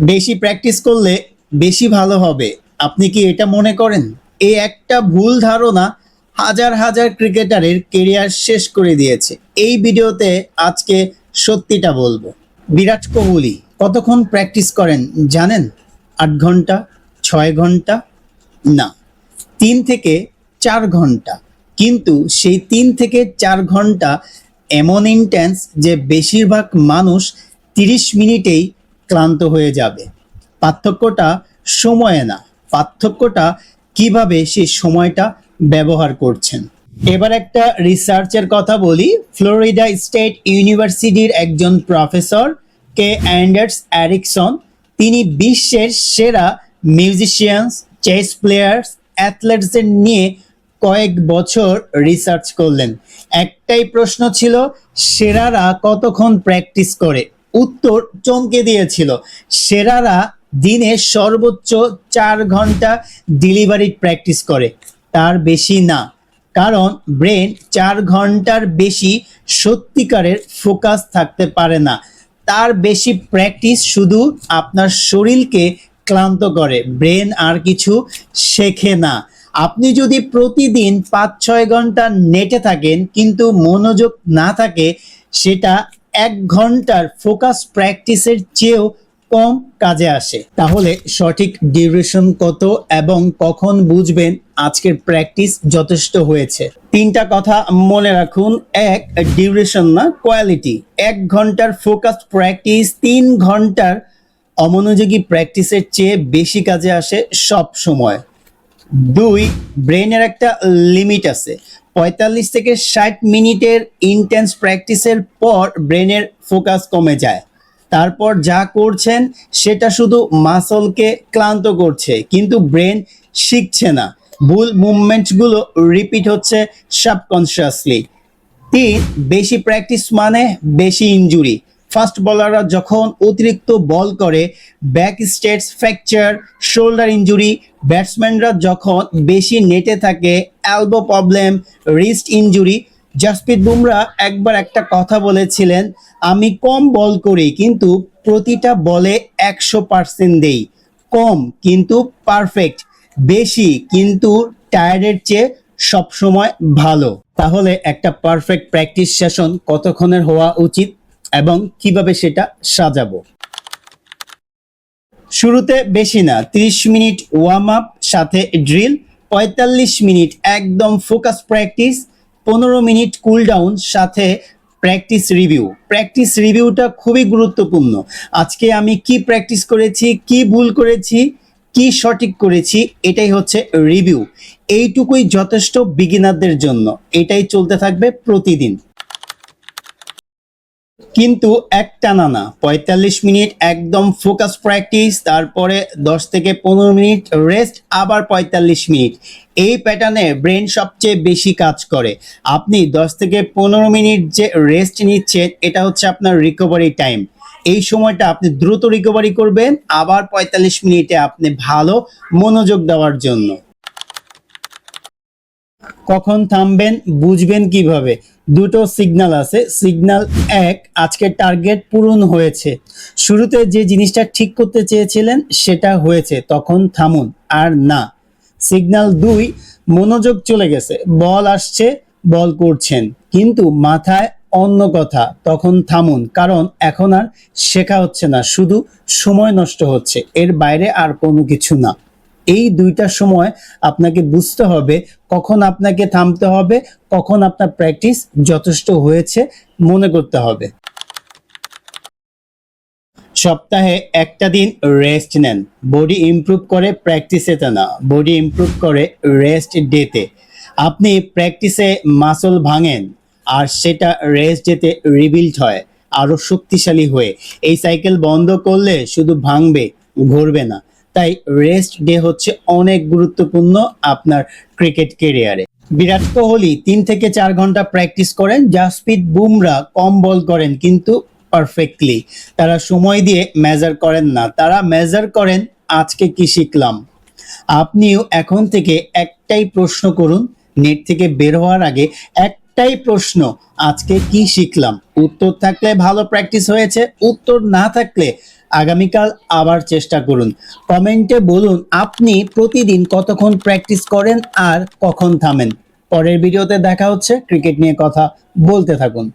বেশি প্র্যাকটিস করলে বেশি ভালো হবে, আপনি কি এটা মনে করেন? এই একটা ভুল ধারণা হাজার হাজার ক্রিকেটারের কেরিয়ার শেষ করে দিয়েছে। এই ভিডিওতে আজকে সত্যিটা বলবো। বিরাট কোহলি কতক্ষণ প্র্যাকটিস করেন জানেন? 8 ঘন্টা, 6 ঘন্টা? না, 3 থেকে 4 ঘন্টা। কিন্তু সেই 3 থেকে 4 ঘন্টা এমন ইন্টেন্স যে বেশিরভাগ মানুষ 30 মিনিটেই ক্লান্ত হয়ে যাবে। পার্থক্যটা সময়ে না, পার্থক্যটা কিভাবে সেই সময়টা ব্যবহার করছেন। এবার একটা রিসার্চের কথা বলি। ফ্লোরিডা স্টেট ইউনিভার্সিটির একজন প্রফেসর কে অ্যান্ডার্স এরিকসন, তিনি বিশ্বের সেরা মিউজিশিয়ানস, চেস প্লেয়ার্স, অ্যাথলেটসদের নিয়ে কয়েক বছর রিসার্চ করলেন। একটাই প্রশ্ন ছিল, সেরারা কতক্ষণ প্র্যাকটিস করে? উত্তর চমকে দিয়েছিল। সেরারা দিনে সর্বোচ্চ 4 ঘন্টা ডেলিভারি প্র্যাকটিস করে, তার বেশি না। কারণ ব্রেন 4 ঘন্টার বেশি সত্যিকারের ফোকাস থাকতে পারে না। তার বেশি প্র্যাকটিস শুধু আপনার শরীরকে ক্লান্ত করে, ব্রেন আর কিছু শেখে না। আপনি যদি প্রতিদিন 5-6 ঘন্টা নেটে থাকেন কিন্তু মনোযোগ না থাকে, সেটা 1 ঘন্টার ফোকাস প্র্যাকটিসের চেয়েও কম কাজে আসে। তাহলে সঠিক ডিউরেশন কত এবং কখন বুঝবেন আজকের প্র্যাকটিস যথেষ্ট হয়েছে? 3টা কথা মনে রাখুন। 1, ডিউরেশন না, কোয়ালিটি। 1 ঘন্টার ফোকাস প্র্যাকটিস 3 ঘন্টার অমনোযোগী প্র্যাকটিসের চেয়ে বেশি কাজে আসে সব সময়। 2, ব্রেনের একটা লিমিট আছে। 45 থেকে 60 মিনিটের ইন্টেন্স প্র্যাকটিসের পর ব্রেনের ফোকাস কমে যায়। তারপর যা করছেন সেটা শুধু মাসলকে ক্লান্ত করছে, কিন্তু ব্রেন শিখছে না। ভুল মুভমেন্টসগুলো রিপিট হচ্ছে সাবকনশিয়াসলি। 3, বেশি প্র্যাকটিস মানে বেশি ইনজুরি। ফাস্ট বোলাররা যখন অতিরিক্ত বল করে, back stress fracture, shoulder injury. ব্যাটসম্যানরা যখন বেশি নেটে থাকে, elbow problem, wrist injury. Jasprit Bumrah একবার একটা কথা বলেছিলেন, আমি কম বল করি কিন্তু প্রতিটা বলে 100% দেই। কম কিন্তু পারফেক্ট, বেশি কিন্তু টায়ার্ডের চেয়ে সবসময় ভালো। তাহলে একটা পারফেক্ট প্র্যাকটিস সেশন কতক্ষণের হওয়া উচিত এবং কিভাবে সেটা সাজাবো? শুরুতে বেশি না, 30 মিনিট ওয়ার্ম আপ সাথে ড্রিল, 45 মিনিট একদম focus practice, 15 minute cool down সাথে প্র্যাকটিস রিভিউ। প্র্যাকটিস রিভিউটা খুবই গুরুত্বপূর্ণ। আজকে আমি কি প্র্যাকটিস করেছি, কি ভুল করেছি, কি সঠিক করেছি, এটাই হচ্ছে রিভিউ। এইটুকুই যথেষ্ট বিগিনারদের জন্য। এটাই চলতে থাকবে প্রতিদিন, কিন্তু একটানা না। 45 মিনিট একদম ফোকাস প্র্যাকটিস, তারপরে 10 থেকে 15 মিনিট রেস্ট, আবার 45 মিনিট। এই প্যাটার্নে ব্রেন সবচেয়ে বেশি কাজ করে। আপনি 10 থেকে 15 মিনিট যে রেস্ট নিচ্ছেন, এটা হচ্ছে আপনার রিকভারি টাইম। এই সময়টা আপনি দ্রুত রিকভারি করবেন, আবার 45 মিনিটে আপনি ভালো মনোযোগ দেওয়ার জন্য। কখন থামবেন বুঝবেন কিভাবে? দুটো সিগন্যাল আছে। সিগন্যাল 1, আজকে টার্গেট পূরণ হয়েছে, শুরুতে যে জিনিসটা ঠিক করতে চেয়েছিলেন সেটা হয়েছে, তখন থামুন আর না। সিগন্যাল 2, মনোযোগ চলে গেছে, বল আসছে, বল করছেন কিন্তু মাথায় অন্য কথা, তখন থামুন। কারণ এখন আর শেখা হচ্ছে না, শুধু সময় নষ্ট হচ্ছে, এর বাইরে আর কোনো কিছু না। এই 2টা সময় আপনাকে বুঝতে হবে, কখন আপনাকে থামতে হবে, কখন আপনার প্র্যাকটিস যথেষ্ট হয়েছে মনে করতে হবে। সপ্তাহে একটা দিন রেস্ট নেন। বডি ইমপ্রুভ করে প্র্যাকটিসেতে না, বডি ইমপ্রুভ করে রেস্ট ডেতে। আপনি প্র্যাকটিসে মাসল ভাঙেন আর সেটা রেস্ট ডেতে রিবিল্ড হয় আরো শক্তিশালী হয়ে। এই সাইকেল বন্ধ করলে শুধু ভাঙবে, ঘুরবে না। তাই রেস্ট ডে হচ্ছে অনেক গুরুত্বপূর্ণ আপনার ক্রিকেট ক্যারিয়ারে। বিরাট কোহলি 3 থেকে 4 ঘন্টা প্র্যাকটিস করেন। জাসপ্রীত বুমরা কম বল করেন কিন্তু পারফেক্টলি। তারা সময় দিয়ে মেজার করেন না, তারা মেজার করেন আজকে কি শিখলাম। আপনিও এখন থেকে একটাই প্রশ্ন করুন, নেট থেকে বের হওয়ার আগে একটাই প্রশ্ন, আজকে কি শিখলাম? উত্তর থাকলে ভালো প্র্যাকটিস হয়েছে, উত্তর না থাকলে আগামীকাল আবার চেষ্টা করুন। কমেন্টে বলুন আপনি প্রতিদিন কতক্ষণ প্র্যাকটিস করেন আর কখন থামেন। পরের ভিডিওতে দেখা হচ্ছে। ক্রিকেট নিয়ে কথা বলতে থাকুন।